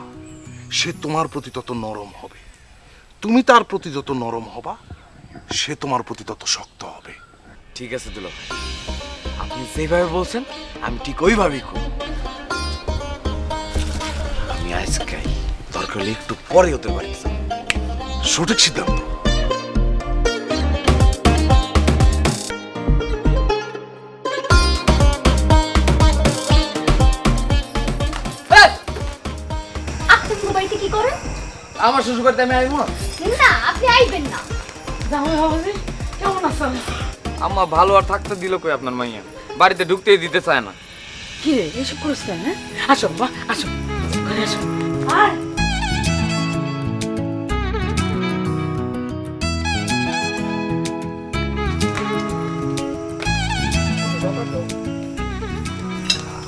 সে তোমার প্রতি তত নরম হবে। তুমি তার প্রতি যত নরম হবা, সে তোমার প্রতি তত শক্ত হবে। ঠিক আছে দুলা ভাই, আপনি যেভাবে বলছেন আমি ঠিক ওইভাবেই করব। আমি আজকাই দরকার হলে একটু পরে ওদের বাড়ি যাব। সঠিক সিদ্ধান্ত। আপনি পুরো বাড়িতে কি করেন? আমার শ্বশুর বাড়িতে আমি আইবো না। না, আপনি আইবেন না। জামাই বাবাজি কেমন আছেন? আম্মা ভালো আর থাকতে দিল কই আপনার মাইয়া? বাড়িতে ঢুকতেই দিতে চায় না। কি রে এসব করিস কেন? হ্যাঁ, আসো বাবা, আসো ঘরে আসো। আর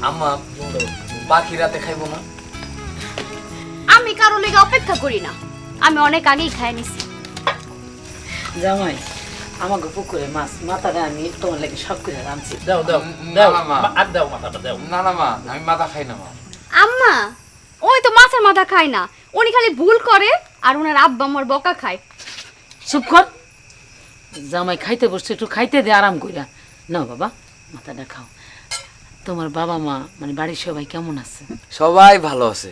আম্মা বাকি রাতে খাইবো না? আমি কারো লেগে অপেক্ষা করি না, আমি অনেক আগেই খাই নিছি। জামাই, আমাকে পুকুরে মাছ মাথাটা আমি তোমার লাগে সব করে রাঁধছি। দাও দাও না, দাও, মা। আর দাও মাথাটা দাও। না না মা, আমি মাথা খাই না মা। আম্মা, ওই তো মাছের মাথা খায় না, উনি খালি ভুল করে আর ওনার আব্বা আমার বকা খায়। চুপ কর। জামাই খাইতে বসছে, একটু খাইতে দে আরাম কইরা। নাও বাবা, মাথাটা খাও। তোমার বাবা মা মানে বাড়ির সবাই কেমন আছে? সবাই ভালো আছে,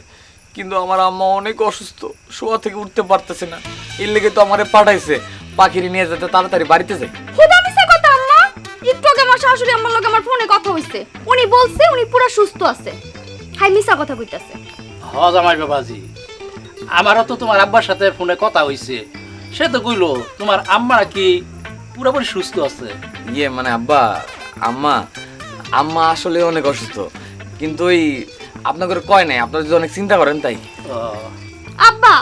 কিন্তু আমার আম্মা অনেক অসুস্থ, শোয়া থেকে উঠতে পারতেছে না। এর লেগে তো আমারে পাঠাইছে পাখিরে নিয়ে যেতে, তাড়াতাড়ি বাড়িতে যাই। হুদা মিছা কথা আম্মা। একটু আগে আমার শাশুড়ি আম্মার লগে আমার ফোনে কথা হইছে, উনি বলছে উনি পুরো সুস্থ আছে। হাই মিছা কথা কইতাছে। হ জামাই বাবাজি, আমারও তো তোমার আব্বার সাথে ফোনে কথা হইছে, সে তো কইলো তোমার আম্মা কি পুরোপুরি সুস্থ আছে। ইয়ে মানে আব্বা, আম্মা আম্মা আসলে অনেক অসুস্থ, কিন্তু ওই আপনাদের কয় নাই, আপনারা যদি অনেক চিন্তা করেন তাই। আব্বা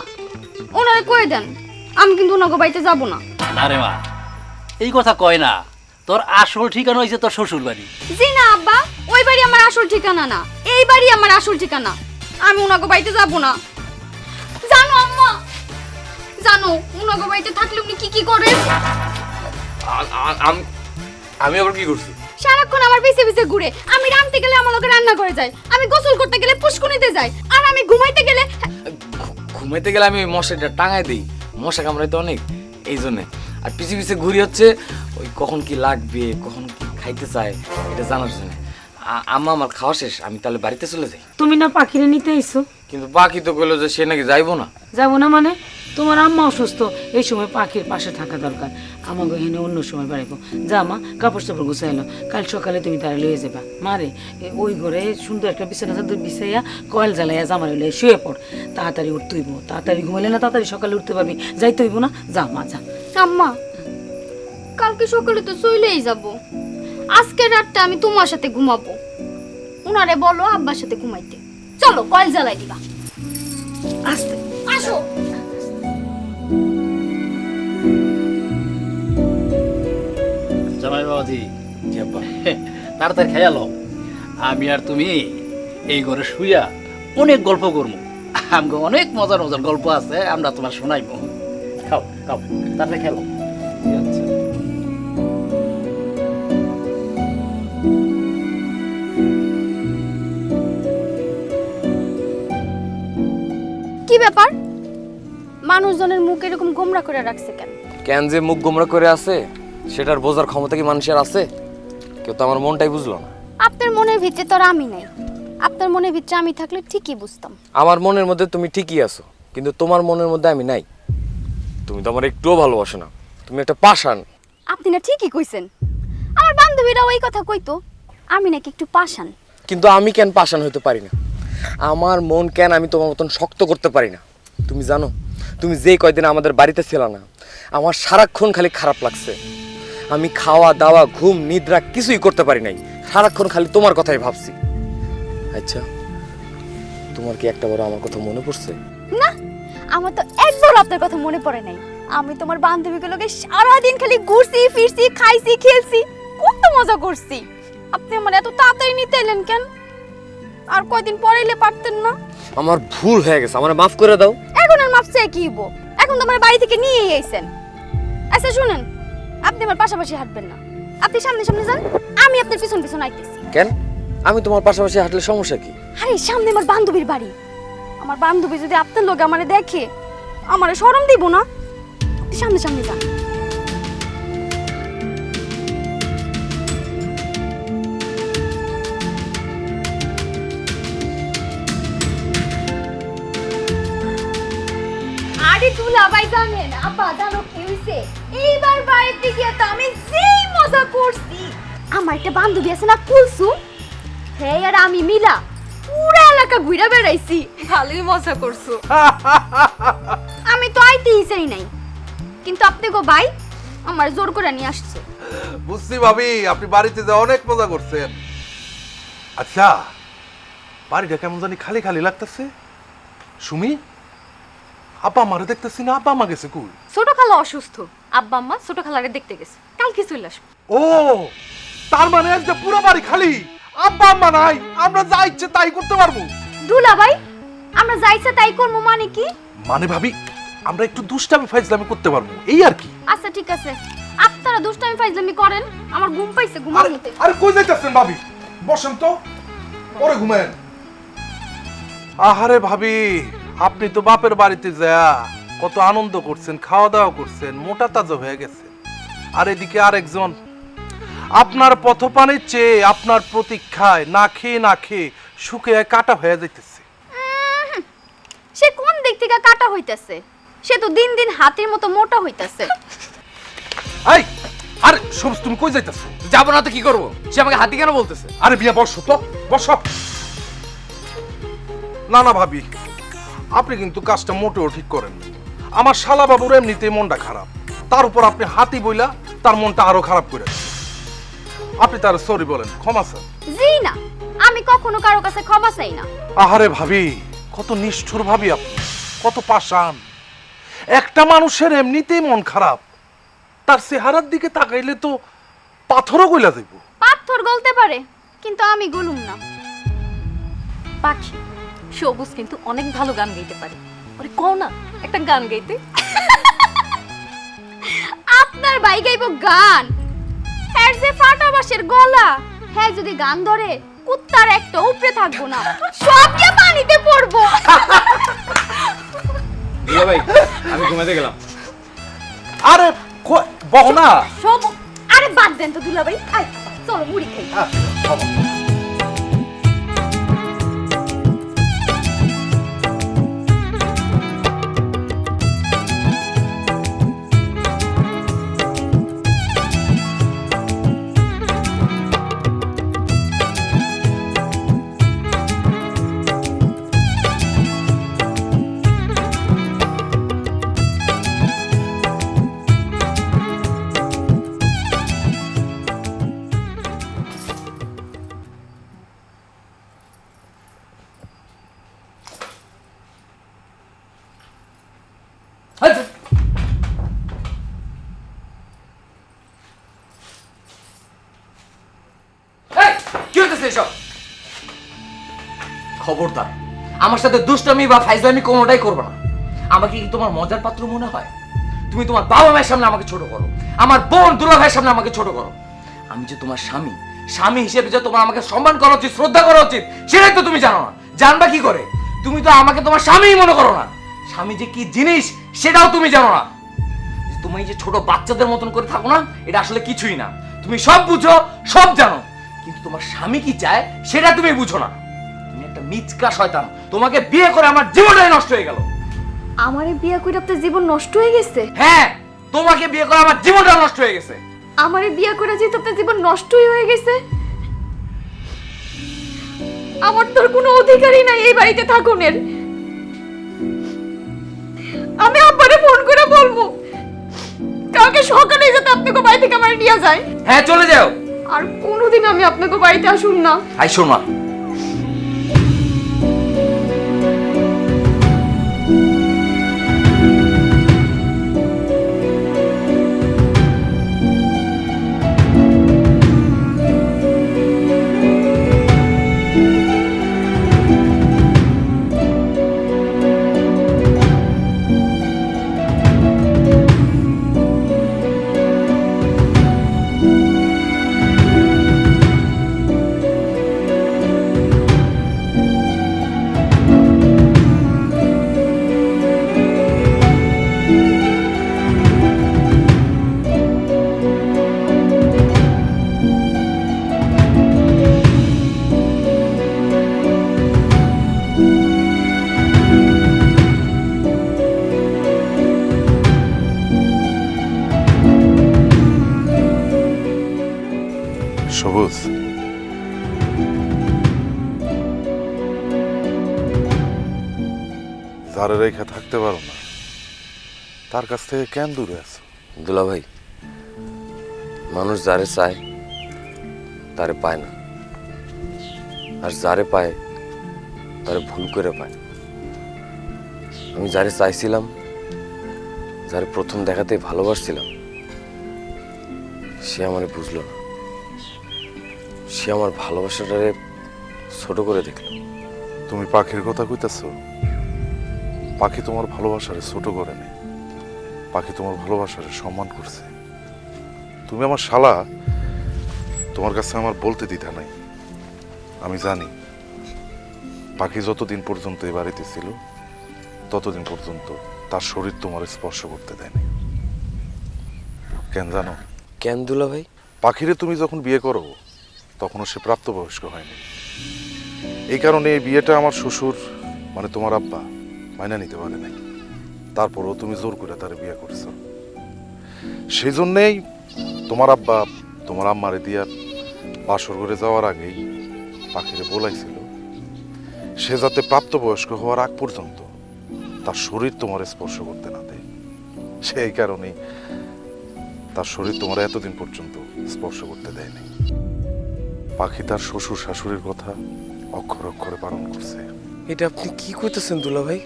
ওনারে কই দেন, আমি কিন্তু ওনাকে বাড়িতে যাব না। না রে মা, এই কথা কয় না, তোর আসল ঠিকানা হইছে তোর শ্বশুর বাড়ি। জি না আব্বা, ওই বাড়ি আমার আসল ঠিকানা না, এই বাড়ি আমার আসল ঠিকানা। আমি ওনাকে বাড়িতে যাব না। জানো আম্মা, জানো ওনাকে বাড়িতে থাকলে উনি কি কি করে? আমি আবার কি করছি? সারাক্ষণ আমার পিছে পিছে ঘুরে। আমি রান্নতে গেলে আমার লোকে রান্না করে যায়, আমি গোসল করতে গেলে পুষ্কুনিতে যাই, আর আমি ঘুমাইতে গেলে ঘুমাইতে গেলে আমি মশাটা টাঙাই দিই, মশা কামড়াইতে অনেক, এই জন্যে। আর পিছে পিছে ঘুরি হচ্ছে ওই কখন কি লাগবে, কখন কি খাইতে চায় এটা জানার জন্য। আম্মা আমার খাওয়া শেষ, আমি তাহলে বাড়িতে চলে যাই। তুমি না পাখিরে নিতে আইছো? কিন্তু বাকি তো কইলো যে সে নাকি যাইবো না। যাবো না মানে? তোমার আম্মা অসুস্থ, এই সময় পাখির পাশে থাকা দরকার। আমাকে এখানে অন্য সময় বাড়াইবো। যা মা, কাপড় চাপড় গুছাইলো, কাল সকালে তুমি তারা লয়ে যাবা। মারে ওই ঘরে সুন্দর একটা বিছানা চাদর বিছাইয়া কয়েল জ্বালাইয়া জামার লয়ে শুয়ে পড়। তাড়াতাড়ি উঠতে হইব, তাড়াতাড়ি ঘুমাইলে না তাড়াতাড়ি সকালে উঠতে পারবি, যাইতে হইব না? যা মা যা। আম্মা কালকে সকালে তো চলেই যাব, আজকের রাতটা আমি তোমার সাথে ঘুমাবো। উনারে বলো আব্বার সাথে ঘুমাইতে। চলো কয়েল জ্বালাই দিবা। আস্তে আসো। জামাই বাবাজি, তাড়াতাড়ি খেয়ালো, আমি আর তুমি এই ঘরে শুইয়া অনেক গল্প করবো। আমাকে অনেক মজার মজার গল্প আছে, আমরা তোমার শোনাইবো। খাও খাও, তাড়াতাড়ি খেলো। আচ্ছা। কি ব্যাপার, মানুষজনের মুখ এরকম গোমরা করে রাখছে কেন? কেন যে মুখ গোমরা করে আছে সেটার বোঝার ক্ষমতা কি মানুষের আছে? কেউ তো আমার মনটাই বুঝলো না। আপনার মনের ভিতরে তো আর আমি নাই, আপনার মনের ভিতরে আমি থাকলে ঠিকই বুঝতাম। আমার মনের মধ্যে তুমি ঠিকই আছো, কিন্তু তোমার মনের মধ্যে আমি নাই। তুমি তো আমার একটুও ভালোবাসো না, তুমি একটা পাষাণ। আপনি না ঠিকই কইছেন, আমার বান্ধবীরা ওই কথা কইতো আমি নাকি একটু পাষাণ। কিন্তু আমি কেন পাষাণ হতে পারি না? আমার মন কেন আমি তোমার মতন শক্ত করতে পারি না? তুমি জানো, তুমি যে কয়দিন আমাদের বাড়িতে ছিল না, আমার সারাক্ষণ খালি খারাপ লাগছে। আমি খাওয়া দাওয়া ঘুম নিদ্রা কিছুই করতে পারি নাই, সারাক্ষণ খালি তোমার কথাই ভাবছি। আচ্ছা, তোমার কি একটা বড় আমার কথা মনে পড়ছে? না, আমার তো একবার আপনার কথা মনে পড়ে নাই। আমি তোমার বান্ধবীগুলোকে সারাদিন খালি ঘুরছি ফিরছি, খাইছি খেলছি, কত মজা করছি। আপনি আমার এত তাড়াতাড়ি নিতে এলেন কেন? আর কয়দিন পরে এলে পারতেন না? আমার ভুল হয়ে গেছে, আমার মাফ করে দাও। এখন আর মাফ চাই কি হইব? এখন তো আমার বাড়ি থেকে নিয়েই আইছেন। আচ্ছা শুনেন, আপনি আমার পাশাপাশি হাঁটবেন না, আপনি সামনে সামনে যান, আমি আপনার পিছন পিছন আইতেছি। কেন? আমি তোমার পাশাপাশি হাঁটলে সমস্যা কি? আরে সামনে আমার বান্ধবীর বাড়ি, আমার বান্ধবী যদি আপনার লোকে আমারে দেখে আমারে শরম দিব না? আপনি সামনে সামনে যান। আরে তুলা ভাই জানেন, আপা জানো কি হইছে? এইবার বাড়িতে গিয়ে তো আমি যেই মজা করছি। আমার একটা বান্ধবী আছে না কুলসুম, হ্যাঁ আর আমি মিলা পুরো এলাকা ঘুরে বেড়াইছি। ভালোই মজা করছো। আমি তো আইতেই চাই নাই, কিন্তু আপনি গো ভাই আমার জোর করে নিয়ে আসছে। বুঝছি ভাবি, আপনি বাড়িতে যা অনেক মজা করছেন। আচ্ছা, বাড়িটা কেমন জানি খালি খালি লাগতেছে। সুমি, আব্বা আমারে দেখতেছি না, আব্বা আমা গেছে কই? ছোট খালা অসুস্থ, আব্বা আম্মা ছোট খালারে দেখতে গেছে, কালকে চলে আসবো। ও, তার মানে আজকে পুরো বাড়ি খালি, আব্বা আম্মা নাই, আমরা যা ইচ্ছে তাই করতে পারবো। দুলা ভাই, আমরা যাইছে তাই করবো মানে কি? মানে ভাবি, আমরা একটু দুষ্টামি ফাইজলামি করতে পারবো, এই আর কি। আচ্ছা ঠিক আছে, আপনারা দুষ্টামি ফাইজলামি করেন, আমার ঘুম পাইছে, ঘুমাইতে। আরে কই যাইতাছেন ভাবি? বসেন তো, পরে ঘুমেন। আহারে ভাবি, আপনি তো বাপের বাড়িতে যা কত আনন্দ করছেন, খাওয়া দাওয়া করছেন, মোটা তাজা হয়ে গেছে। আর এদিকে আরেকজন আপনার পথপানের চেয়ে আপনার প্রতীক্ষায় না খেয়ে শুকিয়ে কাটা হয়ে যাইতেছে। সে কোন দিক থেকে কাটা হইতাছে? সে তো দিন দিন হাতির মতো মোটা হইতাছে। এই আরে সবুজ তুমি কই যাইতাছো? যাবো না তো কি করবো? সে আমাকে হাতি কেন বলতেছে? আরে বিয়া বসো তো, বসো। না না ভাবি, আপনি কিন্তু কাজটা মোটেও ঠিক করেন। আমার শালা বাবুর এমনিতেই মনটা খারাপ, তার উপর আপনি হাতি বইলা তার মনটা আরো খারাপ করে দিচ্ছেন। আপনি তার সরি বলেন, ক্ষমা চান। জি না, আমি কখনো কারো কাছে ক্ষমা চাই না। আহারে ভাবি, কত নিষ্ঠুর ভাবি আপনি, কত পাষাণ। একটা মানুষের এমনিতেই মন খারাপ, তার চেহারার দিকে তাকাইলে তো পাথরও গইলা যাইব। পাথর গলতে পারে, কিন্তু আমি গলুম না। পাখি সবুজ কিন্তু অনেক ভালো গান গাইতে পারে, ওরে কও না একটা গান গাইতে। আপনার ভাই গাইব গান? হ্যাঁ যে ফাটা বাঁশের গলা, হ্যাঁ যদি গান ধরে কুত্তার একটা উপরে থাকবো না, সব গিয়ে পানিতে পড়বো। বিয়া ভাই, আমি ঘুমাতে গেলাম। আরে বহ না। সব আরে বাদ দেন তো দুলাভাই, আয় চলো মুড়ি খাই। কি হতেছে এসব? খবরদার আমার সাথে দুষ্টামি বা ফাইজলামি কোনোটাই করবে না। আমাকে কি তোমার মজার পাত্র মনে হয়? তুমি তোমার বাবা মায়ের সামনে আমাকে ছোট করো, আমার বোন দুলা ভাইয়ের সামনে আমাকে ছোট করো। আমি যে তোমার স্বামী, স্বামী হিসেবে যে তোমার আমাকে সম্মান করা উচিত, শ্রদ্ধা করা উচিত, সেটাই তো তুমি জানো না। জানবা কি করে? তুমি তো আমাকে তোমার স্বামীই মনে করো না। স্বামী যে কি জিনিস সেটাও তুমি জানো না। তুমি যে ছোট বাচ্চাদের মতন করে থাকো না, এটা আসলে কিছুই না। তুমি সব বুঝো, সব জানো, কিন্তু তোমার স্বামী কি চায় সেটা তুমি বুঝো না। তুমি একটা মিচকা শয়তান। তোমাকে বিয়ে করে আমার জীবনটাই নষ্ট হয়ে গেল। আমারে বিয়ে করে আপনার জীবন নষ্ট হয়ে গেছে? হ্যাঁ, তোমাকে বিয়ে করে আমার জীবনটা নষ্ট হয়ে গেছে। আমারে বিয়ে করে যেহেতু আপনার জীবন নষ্টই হয়ে গেছে, আমার তোর কোনো অধিকারই নাই এই বাড়িতে থাকুনের। আমি আব্বারে ফোন করে বলবো কালকে সকালে যাতে আপনাকে বাড়ি থেকে আমার নিয়ে যায়। হ্যাঁ, চলে যাও। আর কোনোদিন আমি আপনাকে বাড়িতে আসুন না। আইসো না। সবুজ, যারে রেখে থাকতে পারো না তার কাছ থেকে কেন দূরে আছো? দুলা ভাই, মানুষ যারে চায় তারে পায় না, আর যারে পায় তারে ভুল করে পায়। আমি যারে চাইছিলাম, যারে প্রথম দেখাতেই ভালোবাসছিলাম, সে আমারে বুঝলো না। সে আমার ভালোবাসাটারে ছোট করে দেখলো। তুমি পাখির কথা কইতেছো? পাখি তোমার ভালোবাসারে ছোট করে নেই, পাখি তোমার ভালোবাসারে সম্মান করছে। তুমি আমার শালা, তোমার কাছে আমার বলতে দ্বিধা নাই। আমি জানি পাখি যতদিন পর্যন্ত এই বাড়িতে ছিল ততদিন পর্যন্ত তার শরীর তোমার স্পর্শ করতে দেয়নি। কেন জানো? কেন দুলা ভাই? পাখিরে তুমি যখন বিয়ে করো তখনও সে প্রাপ্তবয়স্ক হয়নি। এই কারণে এই বিয়েটা আমার শ্বশুর মানে তোমার আব্বা মাইনা নিতে পারে নাই। তারপরও তুমি জোর করে তার বিয়ে করছো। সেই জন্যেই তোমার আব্বা তোমার আম্মারে দিয়া বাসর ঘরে যাওয়ার আগেই পাখিরে বলাইছিল সে যাতে প্রাপ্তবয়স্ক হওয়ার আগ পর্যন্ত তার শরীর তোমার স্পর্শ করতে না দেয়। সেই কারণেই তার শরীর তোমার এতদিন পর্যন্ত স্পর্শ করতে দেয়নি। পাখি তার শ্বশুর শাশুড়ির কথা অক্ষর অক্ষরে পালন করছে। এটা আপনি কি কইতেছেন দুলা ভাই?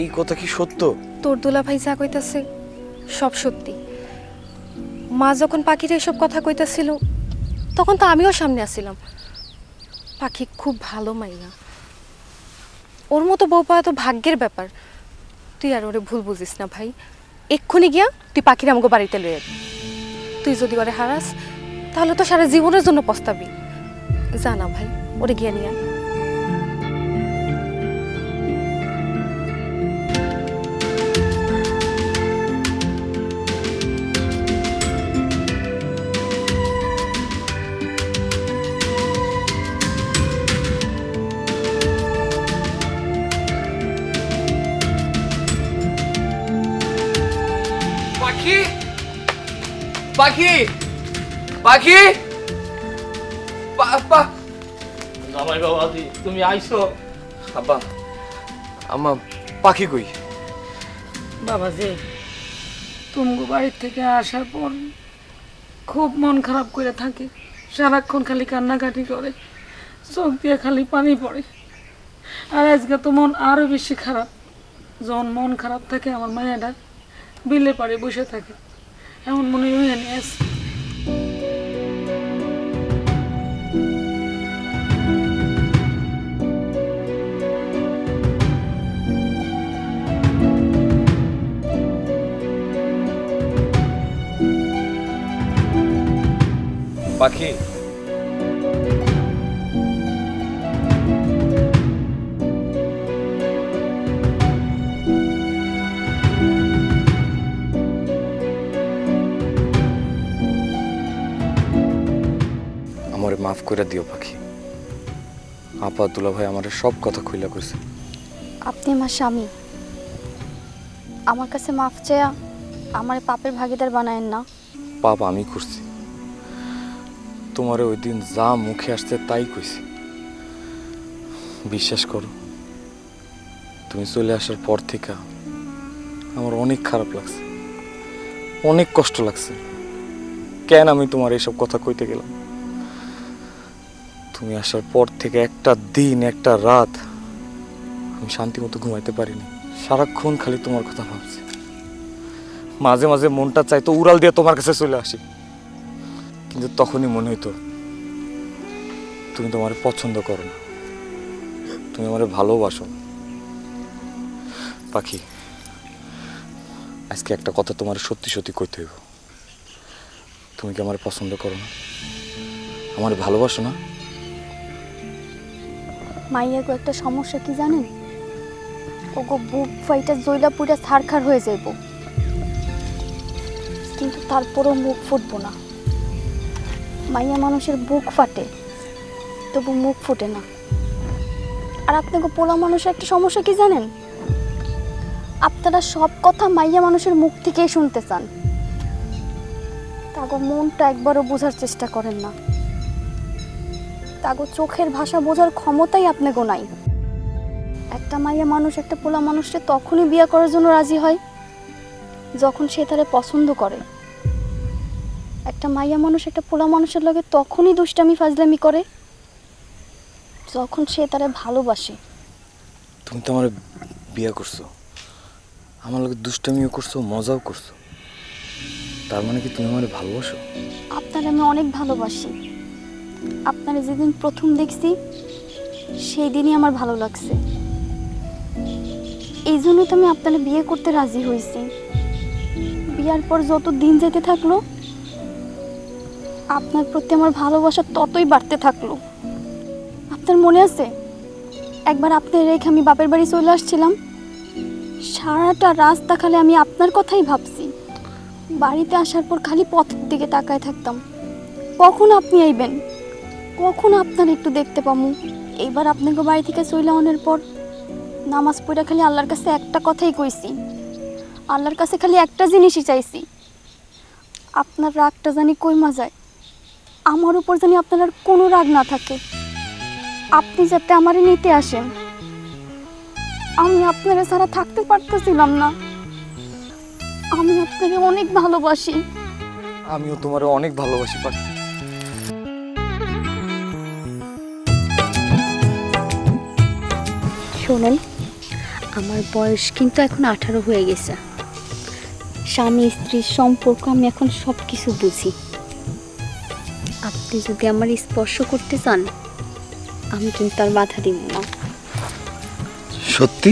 এই কথা কি সত্য? তোর দুলা ভাই যা কইতাছে সব সত্যি। মা যখন পাখির এসব কথা কইতাছিল তখন তো আমিও সামনে আসছিলাম। পাখি খুব ভালো মাইয়া, ওর মতো বউ পাওয়া তো ভাগ্যের ব্যাপার। তুই আর ওরে ভুল বুঝিস না ভাই। এক্ষুনি গিয়া তুই পাখির আমাকে বাড়িতে লয়ে যাবি। তুই যদি ওরে হারাস তাহলে তো সারা জীবনের জন্য পস্তাবি। জানা ভাই, ওরে গিয়া নিয়ে আয়। পাখি পাখি পাখি জামাই বাবাজি তুমি আইছো? আব্বা আমার পাখি কই? বাবাজি তুমি বাড়ির থেকে আসার পর খুব মন খারাপ করে থাকে, সারাক্ষণ খালি কান্নাকাটি করে, চোখ দিয়ে খালি পানি পড়ে। আর আজকে তো মন আরো বেশি খারাপ। যখন মন খারাপ থাকে আমার মায়েরা বিলে পাড়ে বসে থাকে, এমন মনে হয় নিয়ে আসে। পাখি আমারে মাফ করে দিও পাখি। আপা দুলা ভাই আমারে সব কথা খুইলা কইছে। আপনি আমার স্বামী, আমার কাছে মাফ চায়া আমার পাপের ভাগীদার বানায়েন না। পাপ আমি করছি, তোমারে ওই দিন যা মুখে আসছে তাই কইছি। বিশ্বাস করো, তুমি চলে আসার পর থেকে আমার অনেক খারাপ লাগছে, অনেক কষ্ট লাগছে। কেন আমি তোমার এইসব কথা কইতে গেলাম? তুমি আসার পর থেকে একটা দিন একটা রাত আমি শান্তি মতো ঘুমাইতে পারিনি। সারাক্ষণ খালি তোমার কথা ভাবছি। মাঝে মাঝে মনটা চাইতো উড়াল দিয়ে তোমার কাছে চলে আসি, কিন্তু তখনই মনে হইতো তুমি তোমার পছন্দ করো না, তুমি আমার ভালোবাসো না। পাখি আজকে একটা কথা তোমার সত্যি সত্যি কইতে হইব। তুমি কি আমার পছন্দ করো না, আমার ভালোবাসো না? মাইয়া গো একটা সমস্যা কি জানেন? ওগো বুক ফাইটা জইলা পুরা ছারখার হয়ে যাইব, কিন্তু তারপরও মুখ ফুটবো না। মাইয়া মানুষের বুক ফাটে তবু মুখ ফুটে না। আর আপনাকে পোলা মানুষের একটা সমস্যা কি জানেন? আপনারা সব কথা মাইয়া মানুষের মুখ থেকেই শুনতে চান, তাগো মনটা একবারও বোঝার চেষ্টা করেন না। তাগো চোখের ভাষা বোঝার ক্ষমতাই আপনাকে নাই। একটা মাইয়া মানুষ একটা পোলা মানুষকে তখনই বিয়ে করার জন্য রাজি হয় যখন সে তারে পছন্দ করে। একটা মাইয়া মানুষ একটা পোলা মানুষের লগে তখনই দুষ্টামি ফাজলামি করে যখন সে তারে ভালোবাসে। তুমি তো আমার বিয়ে করছো, আমার লগে দুষ্টামিও করছো, মজাও করছো, তার মানে কি তুমি আমার ভালোবাসো? আপনার আমি অনেক ভালোবাসি। আপনারা যেদিন প্রথম দেখছি সেই দিনই আমার ভালো লাগছে। এই জন্যই তো আমি আপনারা বিয়ে করতে রাজি হয়েছি। বিয়ার পর যত দিন যেতে থাকলো আপনার প্রতি আমার ভালোবাসা ততই বাড়তে থাকলো। আপনার মনে আছে একবার আপনার রেখে আমি বাপের বাড়ি চলে আসছিলাম, সারাটা রাস্তা খালি আমি আপনার কথাই ভাবছি। বাড়িতে আসার পর খালি পথের দিকে তাকায় থাকতাম, কখন আপনি আইবেন, কখন আপনার একটু দেখতে পামু। এইবার আপনাকে বাড়ি থেকে চলে আনার পর নামাজ পড়ে খালি আল্লাহর কাছে একটা কথাই কইছি, আল্লাহর কাছে খালি একটা জিনিসই চাইছি, আপনার রাগটা জানি কইমা যায়, আমার উপর জানি আপনার আর কোনো রাগ না থাকে, আপনি যাতে আমারে নিতে আসেন। আমি আপনারা ছাড়া থাকতে পারতেছিলাম না, আমি আপনাকে অনেক ভালোবাসি। আমিও তোমারে অনেক ভালোবাসি পাখি। শোনেন, আমার বয়স কিন্তু এখন 18 হয়ে গেছে, স্বামী স্ত্রীর সম্পর্ক আমি এখন সব কিছু বুঝি। আপনি যদি আমার স্পর্শ করতে চান আমি কিন্তু আর বাধা দিব না। সত্যি?